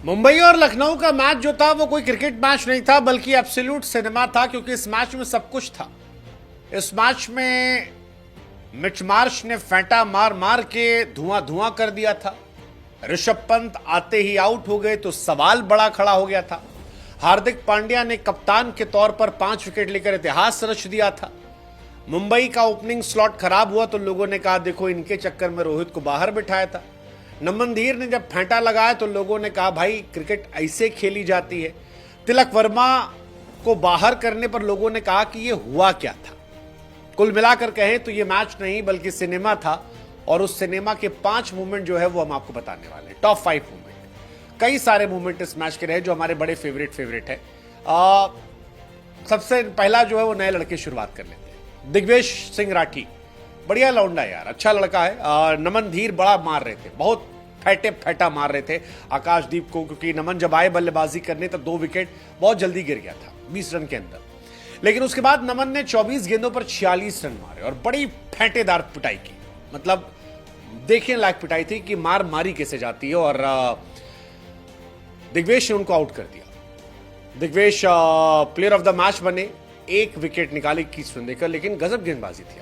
मुंबई और लखनऊ का मैच जो था वो कोई क्रिकेट मैच नहीं था बल्कि एब्सोल्यूट सिनेमा था, क्योंकि इस मैच में सब कुछ था। इस मैच में मिच मार्श ने फेंटा मार मार के धुआं धुआं कर दिया था। ऋषभ पंत आते ही आउट हो गए तो सवाल बड़ा खड़ा हो गया था। हार्दिक पांड्या ने कप्तान के तौर पर 5 विकेट लेकर इतिहास रच दिया था। मुंबई का ओपनिंग स्लॉट खराब हुआ तो लोगों ने कहा देखो इनके चक्कर में रोहित को बाहर बिठाया था। नमनधीर ने जब फेंटा लगाया तो लोगों ने कहा भाई क्रिकेट ऐसे खेली जाती है। तिलक वर्मा को बाहर करने पर लोगों ने कहा कि ये हुआ क्या था। कुल मिलाकर कहें तो ये मैच नहीं बल्कि सिनेमा था, और उस सिनेमा के 5 मूवमेंट जो है वो हम आपको बताने वाले हैं। टॉप 5 मूवमेंट, कई सारे मूवमेंट इस मैच के रहे जो हमारे बड़े फेवरेट है। सबसे पहला जो है वो नए लड़के शुरुआत कर लेते हैं। दिग्वेश सिंह राठी, बढ़िया लौंडा यार, अच्छा लड़का है। नमन धीर बड़ा मार रहे थे, बहुत फेटा मार रहे थे आकाशदीप को, क्योंकि नमन जब आए बल्लेबाजी करने तब 2 विकेट बहुत जल्दी गिर गया था 20 रन के अंदर। लेकिन उसके बाद नमन ने 24 गेंदों पर 46 रन मारे और बड़ी फेंटेदार पिटाई की। मतलब देखने लायक पिटाई थी कि मार मारी कैसे जाती है। और दिग्वेश ने उनको आउट कर दिया। Digvesh player of the match बने, 1 विकेट निकाले 21 रन देकर, लेकिन गजब गेंदबाजी थी।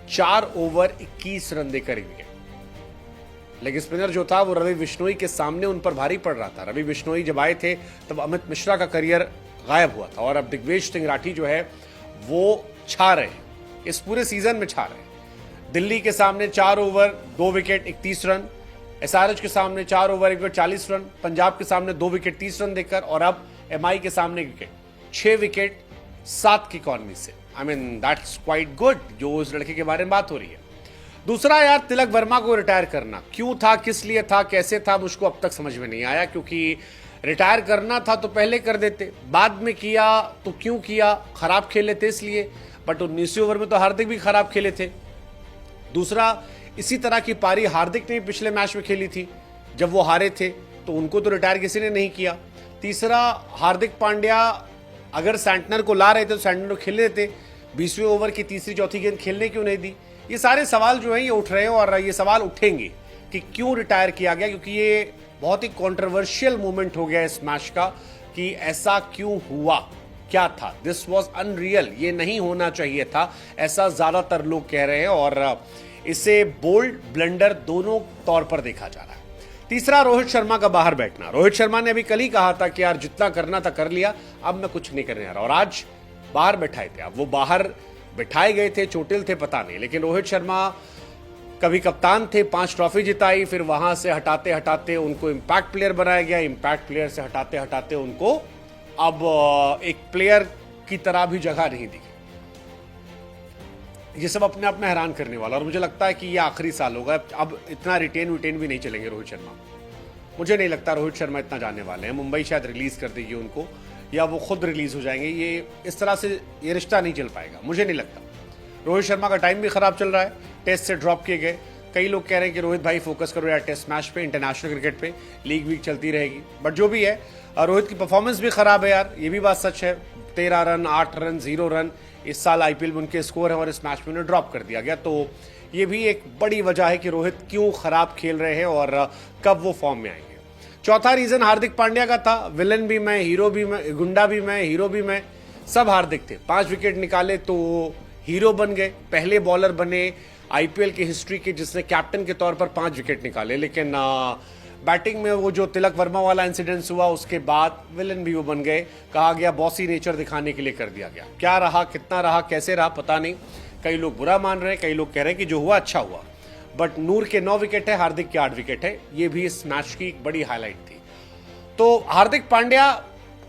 4 ओवर 21 रन देकर 1 विकेट। लेकिन स्पिनर जो था वो रवि बिश्नोई के सामने उन पर भारी पड़ रहा था। रवि बिश्नोई जब आए थे तब अमित मिश्रा का करियर गायब हुआ था, और अब दिग्वेश सिंह राठी जो है वो छा रहे हैं, इस पूरे सीजन में छा रहे हैं। दिल्ली के सामने 4 ओवर 2 विकेट 31 रन, एसआरएच के सामने 4 ओवर 1 विकेट 40 रन, पंजाब के सामने 2 विकेट 30 रन देकर, और अब एमआई के सामने 1 विकेट 6 विकेट 7 की इकॉनमी से। I mean that's quite good, जो उस लड़के के बारे में बात हो रही है। दूसरा यार, तिलक वर्मा को रिटायर करना क्यों था, किस लिए था, कैसे था, मुझको अब तक समझ में नहीं आया। क्योंकि रिटायर करना था तो पहले कर देते, बाद में किया तो क्यों किया? खराब खेले थे इसलिए, बट 19 ओवर में तो हार्दिक भी खराब खेले थे। दूसरा, इसी तरह की पारी हार्दिक ने पिछले मैच में खेली थी, जब वो हारे थे, तो उनको तो रिटायर किसी ने नहीं किया। तीसरा, हार्दिक पांड्या अगर सैंटनर को ला रहे थे तो सैंटनर को खेल देते, 20वें ओवर की तीसरी चौथी गेंद खेलने क्यों नहीं दी? ये सारे सवाल जो हैं ये उठ रहे हैं, और ये सवाल उठेंगे कि क्यों रिटायर किया गया, क्योंकि ये बहुत ही कंट्रोवर्शियल मोमेंट हो गया इस मैच का कि ऐसा क्यों हुआ, क्या था। दिस वाज अनरियल, ये नहीं होना चाहिए था, ऐसा ज्यादातर लोग कह रहे हैं, और इसे बोल्ड ब्लंडर दोनों तौर पर देखा जा रहा है। तीसरा, रोहित शर्मा का बाहर बैठना। रोहित शर्मा ने अभी कल ही कहा था कि यार जितना करना था कर लिया, अब मैं कुछ नहीं करने आ रहा, और आज बाहर बैठाए थे। अब वो बाहर बिठाए गए थे, चोटिल थे पता नहीं, लेकिन रोहित शर्मा कभी कप्तान थे, 5 ट्रॉफी जिताई, फिर वहां से हटाते हटाते उनको इंपैक्ट प्लेयर बनाया गया, इंपैक्ट प्लेयर से हटाते हटाते उनको अब एक प्लेयर की तरह भी जगह नहीं दी। ये सब अपने आप में हैरान करने वाला, और मुझे लगता है कि ये आखिरी साल होगा। अब इतना रिटेन भी नहीं चलेंगे रोहित शर्मा। मुझे नहीं लगता रोहित शर्मा इतना जाने वाले हैं। मुंबई शायद रिलीज कर देगी उनको, या वो खुद रिलीज हो जाएंगे। ये इस तरह से ये रिश्ता नहीं चल पाएगा, मुझे नहीं लगता। रोहित शर्मा का टाइम भी खराब चल रहा है, टेस्ट से ड्रॉप किए गए। कई लोग कह रहे हैं कि रोहित भाई फोकस करो यार टेस्ट मैच पे, इंटरनेशनल क्रिकेट पे, लीग वीक चलती रहेगी। बट जो भी है, रोहित की परफॉर्मेंस भी खराब है यार, ये भी बात सच है। 13 रन 8 रन 0 रन इस साल आईपीएल में उनके स्कोर है, और इस मैच में उन्हें ड्रॉप कर दिया गया। तो ये भी एक बड़ी वजह है कि रोहित क्यों खराब खेल रहे हैं और कब वो फॉर्म में आएंगे। चौथा रीजन हार्दिक पांड्या का था। विलन भी मैं, हीरो भी मैं, गुंडा भी मैं, हीरो भी मैं, सब हार्दिक थे। 5 विकेट निकाले तो हीरो बन गए, पहले बॉलर बने आईपीएल की हिस्ट्री के जिसने कैप्टन के तौर पर 5 विकेट निकाले। लेकिन बैटिंग में वो जो तिलक वर्मा वाला इंसिडेंस हुआ उसके बाद विलन भी वो बन गए। कहा गया बॉसी नेचर दिखाने के लिए कर दिया गया। क्या रहा, कितना रहा, कैसे रहा पता नहीं। कई लोग बुरा मान रहे हैं, कई लोग कह रहे हैं कि जो हुआ अच्छा हुआ। बट नूर के 9 विकेट है, हार्दिक के 8 विकेट है, ये भी इस मैच की एक बड़ी हाईलाइट थी। तो हार्दिक पांड्या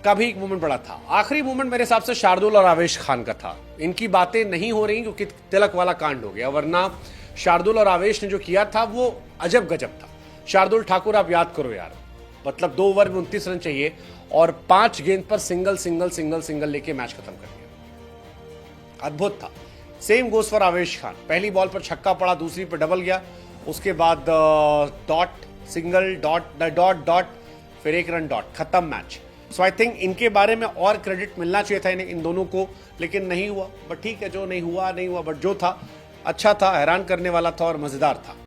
का भी एक मूवमेंट बड़ा था। आखिरी मूवमेंट मेरे हिसाब से शार्दुल और आवेश खान का था। इनकी बातें नहीं हो रही क्योंकि तिलक वाला कांड हो गया, वरना शार्दुल और आवेश ने जो किया था वो अजब गजब था। शार्दुल ठाकुर आप याद करो यार, मतलब 2 ओवर में 29 रन चाहिए और 5 गेंद पर सिंगल सिंगल सिंगल सिंगल लेके मैच खत्म कर दिया, अद्भुत था। सेम गोस फॉर आवेश खान, पहली बॉल पर छक्का पड़ा, दूसरी पर डबल गया, उसके बाद dot single dot dot dot, फिर 1 रन डॉट, खत्म मैच। सो आई थिंक इनके बारे में और क्रेडिट मिलना चाहिए था इन्हें, इन दोनों को, लेकिन नहीं हुआ। बट ठीक है, जो नहीं हुआ नहीं हुआ, बट जो था अच्छा था, हैरान करने वाला था और मजेदार था।